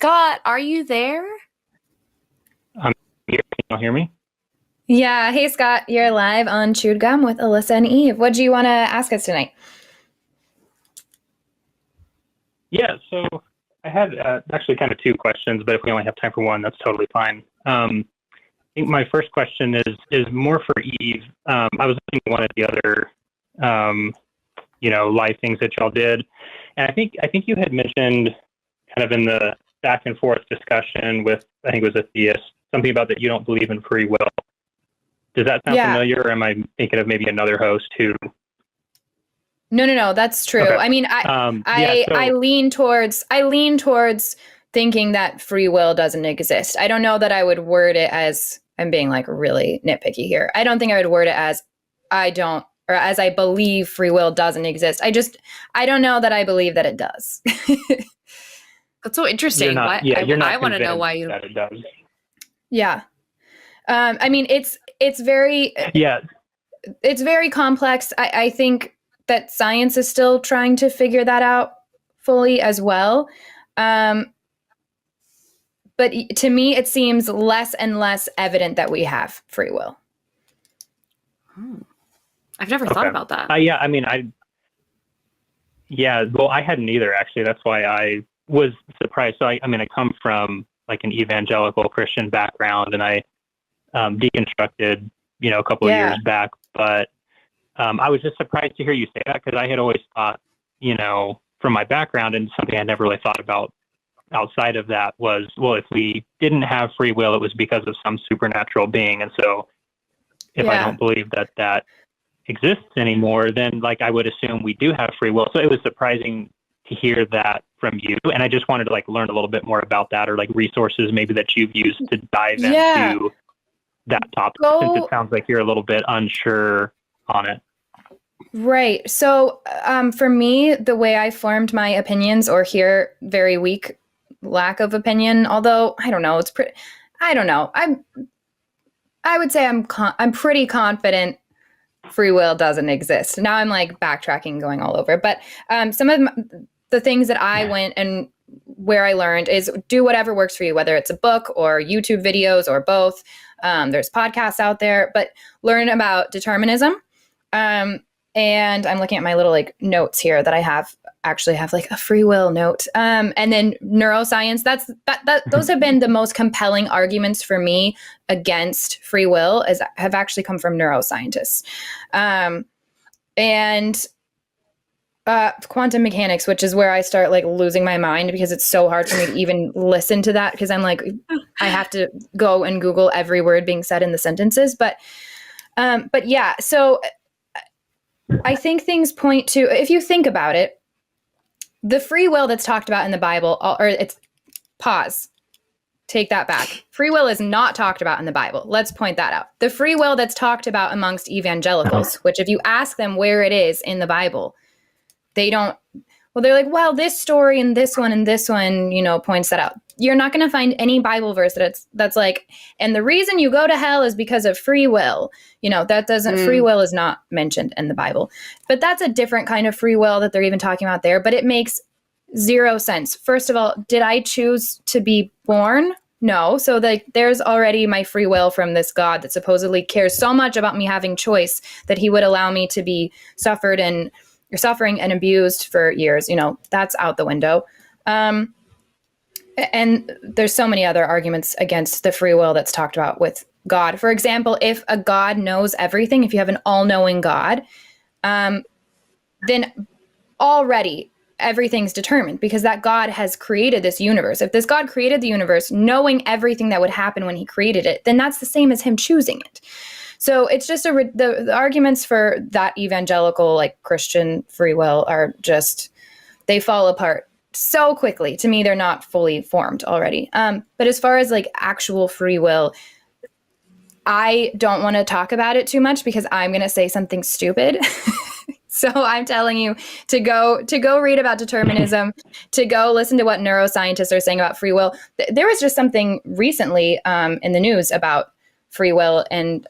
Scott, are you there? I'm here. Can you hear me? Yeah. Hey, Scott, you're live on Chewed Gum with Alyssa and Eve. What do you want to ask us tonight? Yeah, so I had actually kind of two questions, but if we only have time for one, that's totally fine. I think my first question is more for Eve. I was looking at one of the other, live things that y'all did, and I think you had mentioned kind of in the back and forth discussion with, I think it was a theist, something about that you don't believe in free will. Does that sound Yeah. familiar, or am I thinking of maybe another host who? No, that's true. Okay. I mean, I lean towards thinking that free will doesn't exist. I don't know that I would word it as, I'm being like really nitpicky here. I don't think I would word it as as I believe free will doesn't exist. I don't know that I believe that it does. That's so interesting. You're not, yeah, you're not I want to know why you. that it does. Yeah. I mean, it's very, Yeah. it's very complex. I think that science is still trying to figure that out fully as well. But to me, it seems less and less evident that we have free will. I've never thought about that. Yeah, I mean, well, I hadn't either, actually. That's why I was surprised. So, I come from like an evangelical Christian background, and I deconstructed, a couple of years back. But I was just surprised to hear you say that, because I had always thought, from my background, and something I never really thought about outside of that was, well, if we didn't have free will, it was because of some supernatural being. And so if I don't believe that exists anymore, then like I would assume we do have free will. So it was surprising to hear that from you. And I just wanted to like learn a little bit more about that, or like resources maybe that you've used to dive into that topic, since it sounds like you're a little bit unsure on it. Right. So for me, the way I formed my opinions, or here, very weak lack of opinion, although I don't know, I don't know. I would say I'm pretty confident free will doesn't exist. Now I'm like backtracking, going all over. But some of the things that I went and where I learned is do whatever works for you, whether it's a book or YouTube videos or both. There's podcasts out there, but learn about determinism. And I'm looking at my little like notes here that I actually have like a free will note. And then neuroscience, those have been the most compelling arguments for me against free will, have actually come from neuroscientists. And quantum mechanics, which is where I start like losing my mind, because it's so hard for me to even listen to that, because I'm like, I have to go and Google every word being said in the sentences. But yeah, so I think things point to, if you think about it, the free will that's talked about in the Bible, take that back. Free will is not talked about in the Bible. Let's point that out. The free will that's talked about amongst evangelicals, which if you ask them where it is in the Bible, they don't, well, they're like, well, this story and this one, points that out. You're not going to find any Bible verse that's like, and the reason you go to hell is because of free will. Free will is not mentioned in the Bible. But that's a different kind of free will that they're even talking about there. But it makes zero sense. First of all, did I choose to be born? No. So there's already my free will from this God that supposedly cares so much about me having choice that he would allow me to be suffering and abused for years. That's out the window. And there's so many other arguments against the free will that's talked about with God. For example, if a God knows everything, if you have an all-knowing God, then already everything's determined, because that God has created this universe. If this God created the universe, knowing everything that would happen when he created it, then that's the same as him choosing it. So it's just the arguments for that evangelical, like Christian free will are just, they fall apart so quickly. To me, they're not fully formed already. But as far as like actual free will, I don't want to talk about it too much because I'm going to say something stupid. So I'm telling you to go read about determinism, to go listen to what neuroscientists are saying about free will. There was just something recently in the news about free will and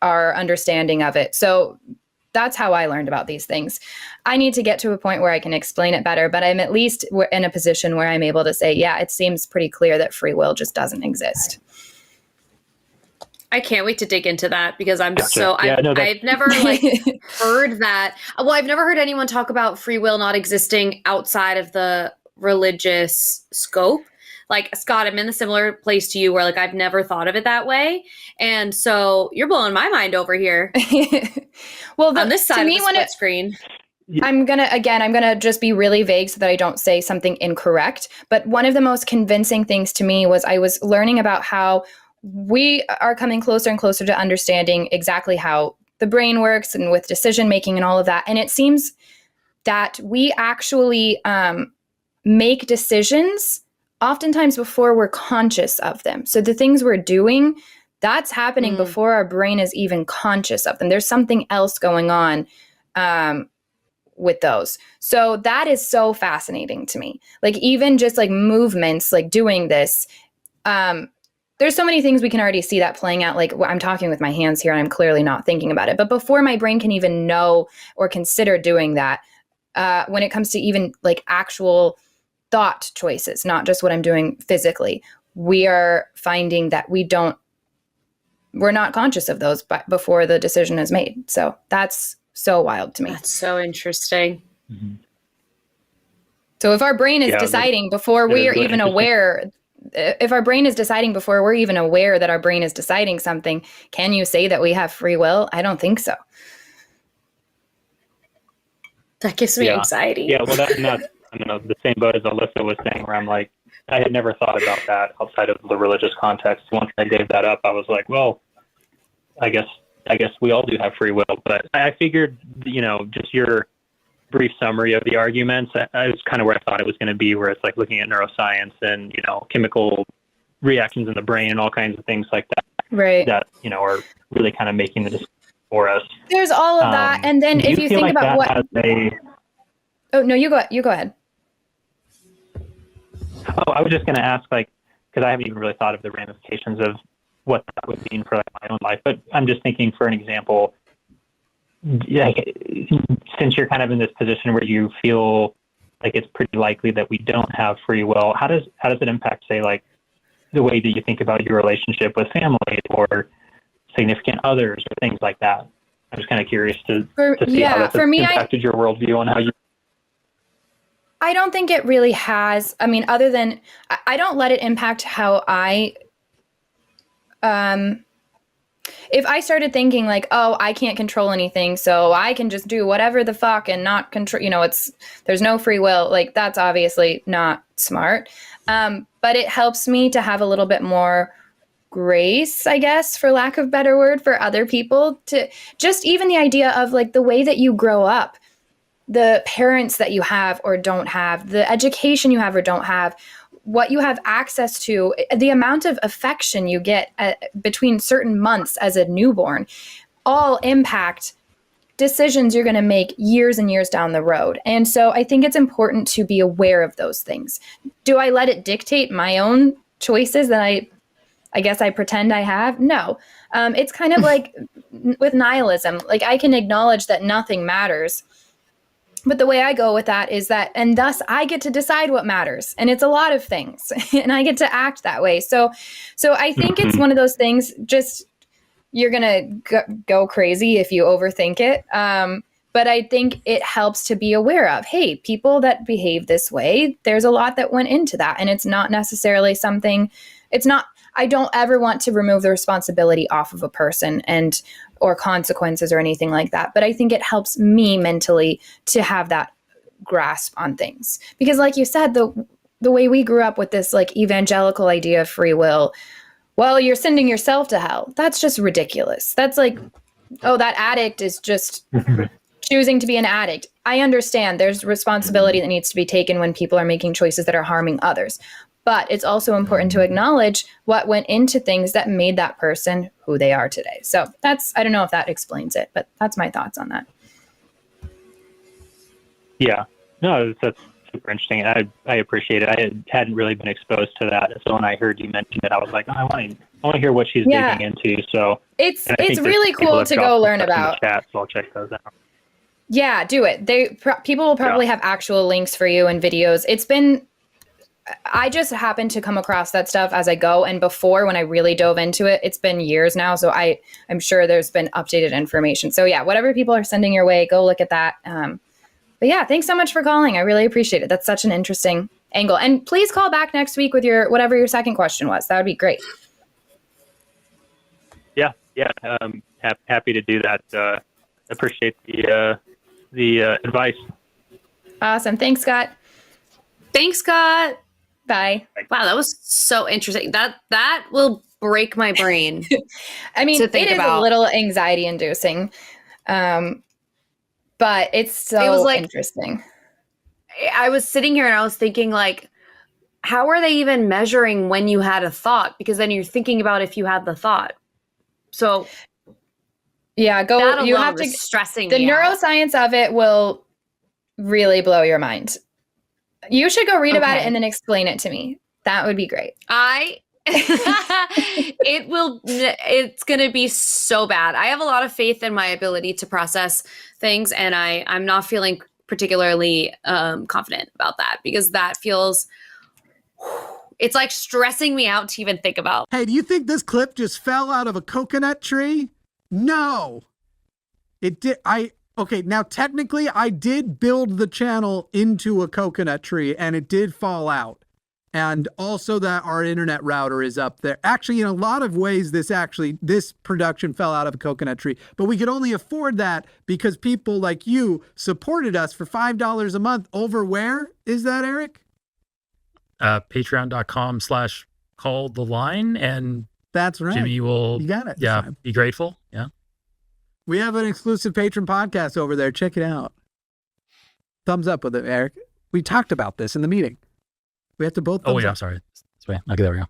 our understanding of it. So that's how I learned about these things. I need to get to a point where I can explain it better, but I'm at least in a position where I'm able to say, yeah, it seems pretty clear that free will just doesn't exist. I can't wait to dig into that because I'm Gotcha. I've never like heard that. Well, I've never heard anyone talk about free will not existing outside of the religious scope. Like, Scott, I'm in a similar place to you where like I've never thought of it that way. And so you're blowing my mind over here. Well, on this side of the split screen. I'm gonna just be really vague so that I don't say something incorrect. But one of the most convincing things to me was I was learning about how we are coming closer and closer to understanding exactly how the brain works and with decision making and all of that. And it seems that we actually make decisions oftentimes before we're conscious of them. So the things we're doing, that's happening before our brain is even conscious of them. There's something else going on with those. So that is so fascinating to me. Like, even just like movements, like doing this, there's so many things we can already see that playing out. Like, I'm talking with my hands here and I'm clearly not thinking about it. But before my brain can even know or consider doing that, when it comes to even like actual thought choices, not just what I'm doing physically, we are finding that we're not conscious of those before the decision is made. So that's so wild to me. That's so interesting. Mm-hmm. So if our brain is deciding before we are even aware, if our brain is deciding before we're even aware that our brain is deciding something, can you say that we have free will? I don't think so. That gives me anxiety. Yeah, well, I'm the same boat as Alyssa was saying, where I'm like, I had never thought about that outside of the religious context. Once I gave that up, I was like, well, I guess we all do have free will. But I figured, just your brief summary of the arguments, I was kind of where I thought it was going to be, where it's like looking at neuroscience and, chemical reactions in the brain and all kinds of things like that. Right. That, are really kind of making the decision for us. There's all of that. And then if you think like about what... Oh, no, you go ahead. Oh, I was just going to ask, because I haven't even really thought of the ramifications of what that would mean for my own life. But I'm just thinking, for an example, since you're kind of in this position where you feel like it's pretty likely that we don't have free will, how does it impact, say, like the way that you think about your relationship with family or significant others or things like that? I'm just kind of curious to see how that's impacted your worldview on how you... I don't think it really has. I mean, other than I don't let it impact how if I started thinking like, oh, I can't control anything, so I can just do whatever the fuck and not control, there's no free will. Like, that's obviously not smart. But it helps me to have a little bit more grace, I guess, for lack of a better word, for other people, to just even the idea of like the way that you grow up, the parents that you have or don't have, the education you have or don't have, what you have access to, the amount of affection you get between certain months as a newborn, all impact decisions you're going to make years and years down the road. And so I think it's important to be aware of those things. Do I let it dictate my own choices that I guess I pretend I have? No. It's kind of like with nihilism. Like, I can acknowledge that nothing matters. But the way I go with that is that, and thus I get to decide what matters. And it's a lot of things. And I get to act that way. So I think it's one of those things, just, you're going to go crazy if you overthink it. But I think it helps to be aware of, hey, people that behave this way, there's a lot that went into that. And it's not necessarily something, I don't ever want to remove the responsibility off of a person or consequences or anything like that. But I think it helps me mentally to have that grasp on things. Because like you said, the way we grew up with this like evangelical idea of free will, well, you're sending yourself to hell. That's just ridiculous. That's like, oh, that addict is just choosing to be an addict. I understand there's responsibility that needs to be taken when people are making choices that are harming others. But it's also important to acknowledge what went into things that made that person who they are today. So I don't know if that explains it, but that's my thoughts on that. Yeah, no, that's super interesting. I appreciate it. I hadn't really been exposed to that. So when I heard you mention it, I was like, oh, I want to hear what she's digging into. So it's really cool to go learn about. Chat, so I'll check those out. Yeah, do it. People will probably have actual links for you and videos. I just happen to come across that stuff as I go. And before, when I really dove into it, it's been years now. So I'm sure there's been updated information. So yeah, whatever people are sending your way, go look at that. But yeah, thanks so much for calling. I really appreciate it. That's such an interesting angle. And please call back next week with whatever your second question was. That would be great. Yeah. Happy to do that. Appreciate the advice. Awesome. Thanks, Scott. Thanks, Scott. Bye. Wow, that was so interesting. That will break my brain. I mean, it is a little anxiety inducing. But it's so interesting. I was sitting here and I was thinking, like, how are they even measuring when you had a thought? Because then you're thinking about if you had the thought. So yeah, you have to stressing the neuroscience of it will really blow your mind. You should go read about it and then explain it to me. That would be great. It's going to be so bad. I have a lot of faith in my ability to process things, and I'm not feeling particularly confident about that, because that feels, it's like stressing me out to even think about. Hey, do you think this clip just fell out of a coconut tree? No. It did. Okay, now technically I did build the channel into a coconut tree and it did fall out. And also that our internet router is up there. Actually, in a lot of ways, this production fell out of a coconut tree, but we could only afford that because people like you supported us for $5 a month over where is that, Eric? Patreon.com/calltheline. And that's right. Jimmy will, you got it. Yeah, be grateful. Yeah. We have an exclusive patron podcast over there. Check it out. Thumbs up with it, Eric. We talked about this in the meeting. We have to both. Oh, yeah. I'm sorry. Okay, there we go.